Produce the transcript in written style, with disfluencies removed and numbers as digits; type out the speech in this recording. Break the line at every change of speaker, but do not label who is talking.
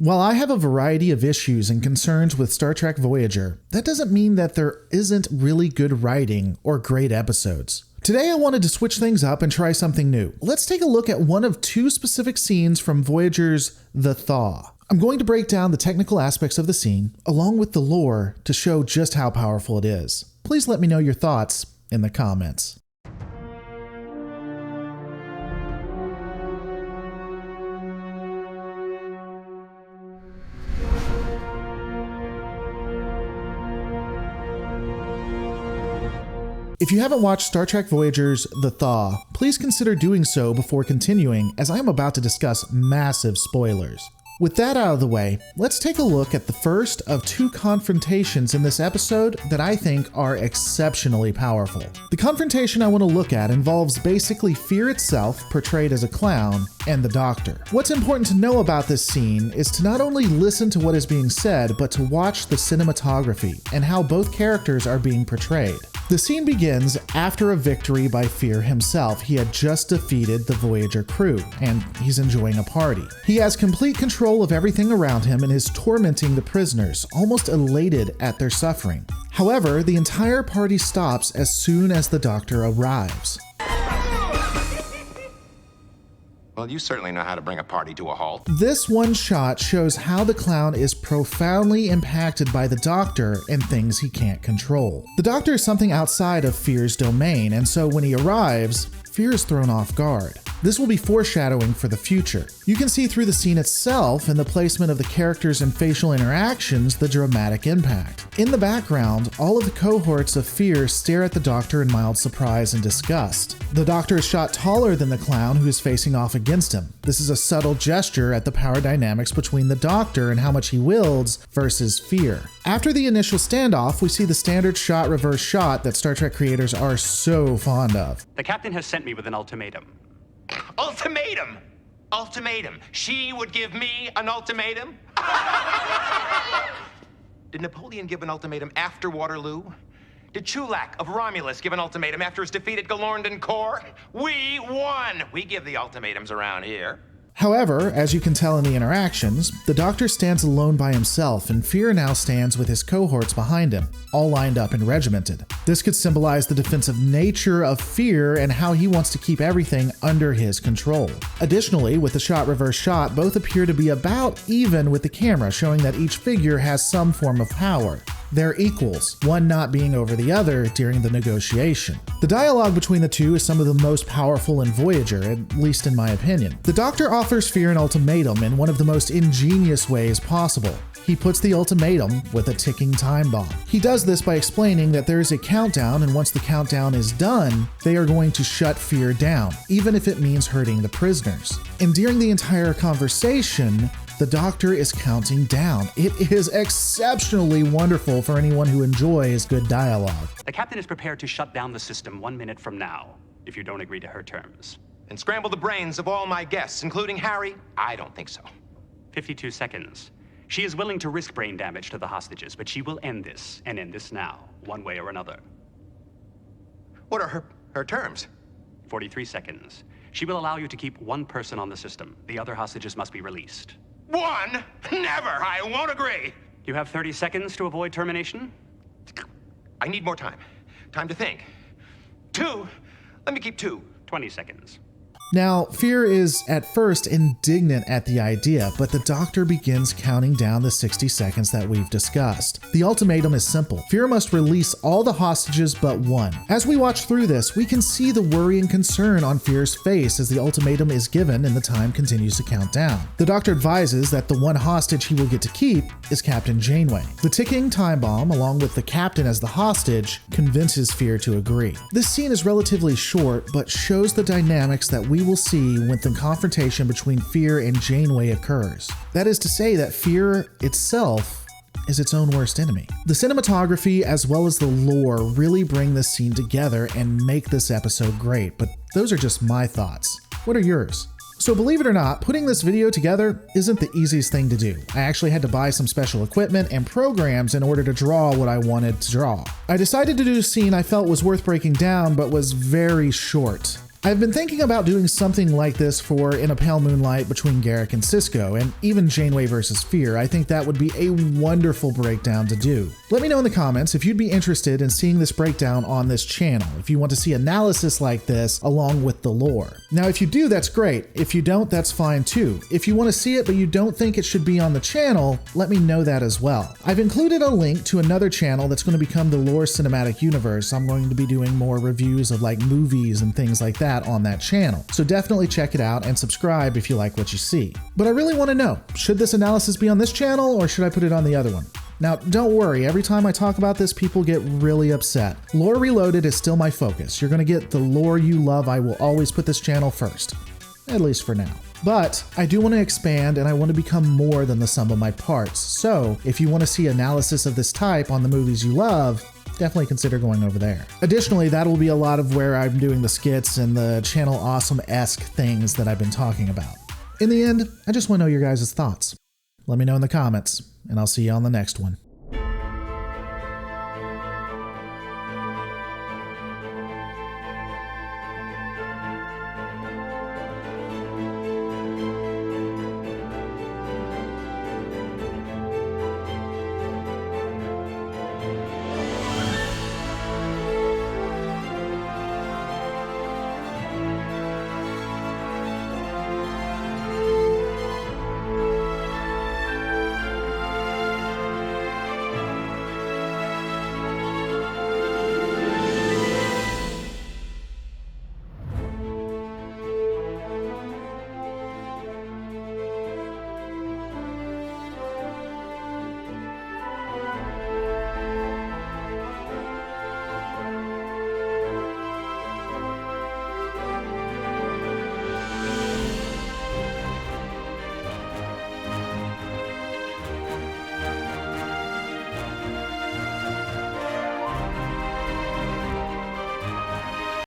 While I have a variety of issues and concerns with Star Trek Voyager, that doesn't mean that there isn't really good writing or great episodes. Today I wanted to switch things up and try something new. Let's take a look at one of two specific scenes from Voyager's The Thaw. I'm going to break down the technical aspects of the scene, along with the lore, to show just how powerful it is. Please let me know your thoughts in the comments. If you haven't watched Star Trek Voyager's The Thaw, please consider doing so before continuing, as I am about to discuss massive spoilers. With that out of the way, let's take a look at the first of two confrontations in this episode that I think are exceptionally powerful. The confrontation I want to look at involves basically Fear itself, portrayed as a clown, and the Doctor. What's important to know about this scene is to not only listen to what is being said, but to watch the cinematography and how both characters are being portrayed. The scene begins after a victory by Fear himself. He had just defeated the Voyager crew, and he's enjoying a party. He has complete control of everything around him and is tormenting the prisoners, almost elated at their suffering. However, the entire party stops as soon as the Doctor arrives.
Well, you certainly know how to bring a party to a halt.
This one shot shows how the clown is profoundly impacted by the Doctor and things he can't control. The Doctor is something outside of Fear's domain, and so when he arrives, Fear is thrown off guard. This will be foreshadowing for the future. You can see through the scene itself and the placement of the characters and facial interactions the dramatic impact. In the background, all of the cohorts of Fear stare at the Doctor in mild surprise and disgust. The Doctor is shot taller than the clown who is facing off against him. This is a subtle gesture at the power dynamics between the Doctor and how much he wields versus Fear. After the initial standoff, we see the standard shot reverse shot that Star Trek creators are so fond of.
The captain has sent me with an ultimatum.
Ultimatum! Ultimatum. She would give me an ultimatum? Did Napoleon give an ultimatum after Waterloo? Did Chulak of Romulus give an ultimatum after his defeat at Galorndon Corps? We won! We give the ultimatums around here.
However, as you can tell in the interactions, the Doctor stands alone by himself, and Fear now stands with his cohorts behind him, all lined up and regimented. This could symbolize the defensive nature of Fear and how he wants to keep everything under his control. Additionally, with the shot reverse shot, both appear to be about even with the camera, showing that each figure has some form of power. They're equals, one not being over the other during the negotiation. The dialogue between the two is some of the most powerful in Voyager, at least in my opinion. The Doctor offers Fear an ultimatum in one of the most ingenious ways possible. He puts the ultimatum with a ticking time bomb. He does this by explaining that there is a countdown, and once the countdown is done, they are going to shut Fear down, even if it means hurting the prisoners. And during the entire conversation, the Doctor is counting down. It is exceptionally wonderful for anyone who enjoys good dialogue.
The captain is prepared to shut down the system 1 minute from now, if you don't agree to her terms.
And scramble the brains of all my guests, including Harry? I don't think so.
52 seconds. She is willing to risk brain damage to the hostages, but she will end this, and end this now, one way or another.
What are her terms?
43 seconds. She will allow you to keep one person on the system. The other hostages must be released.
One? Never! I won't agree!
You have 30 seconds to avoid termination.
I need more time. Time to think. 2? Let me keep 2.
20 seconds.
Now, Fear is at first indignant at the idea, but the Doctor begins counting down the 60 seconds that we've discussed. The ultimatum is simple. Fear must release all the hostages but one. As we watch through this, we can see the worry and concern on Fear's face as the ultimatum is given and the time continues to count down. The Doctor advises that the one hostage he will get to keep is Captain Janeway. The ticking time bomb, along with the captain as the hostage, convinces Fear to agree. This scene is relatively short, but shows the dynamics that we will see when the confrontation between Fear and Janeway occurs. That is to say that Fear itself is its own worst enemy. The cinematography as well as the lore really bring this scene together and make this episode great, but those are just my thoughts. What are yours? So believe it or not, putting this video together isn't the easiest thing to do. I actually had to buy some special equipment and programs in order to draw what I wanted to draw. I decided to do a scene I felt was worth breaking down but was very short. I've been thinking about doing something like this for In a Pale Moonlight between Garrick and Cisco, and even Janeway vs. Fear. I think that would be a wonderful breakdown to do. Let me know in the comments if you'd be interested in seeing this breakdown on this channel, if you want to see analysis like this along with the lore. Now, if you do, that's great. If you don't, that's fine too. If you want to see it but you don't think it should be on the channel, let me know that as well. I've included a link to another channel that's going to become the Lore Cinematic Universe. I'm going to be doing more reviews of like movies and things like that on that channel. So definitely check it out and subscribe if you like what you see. But I really want to know, should this analysis be on this channel or should I put it on the other one? Now, don't worry, every time I talk about this, people get really upset. Lore Reloaded is still my focus. You're going to get the lore you love. I will always put this channel first, at least for now. But I do want to expand and I want to become more than the sum of my parts. So if you want to see analysis of this type on the movies you love, definitely consider going over there. Additionally, that will be a lot of where I'm doing the skits and the channel awesome-esque things that I've been talking about. In the end, I just want to know your guys' thoughts. Let me know in the comments, and I'll see you on the next one.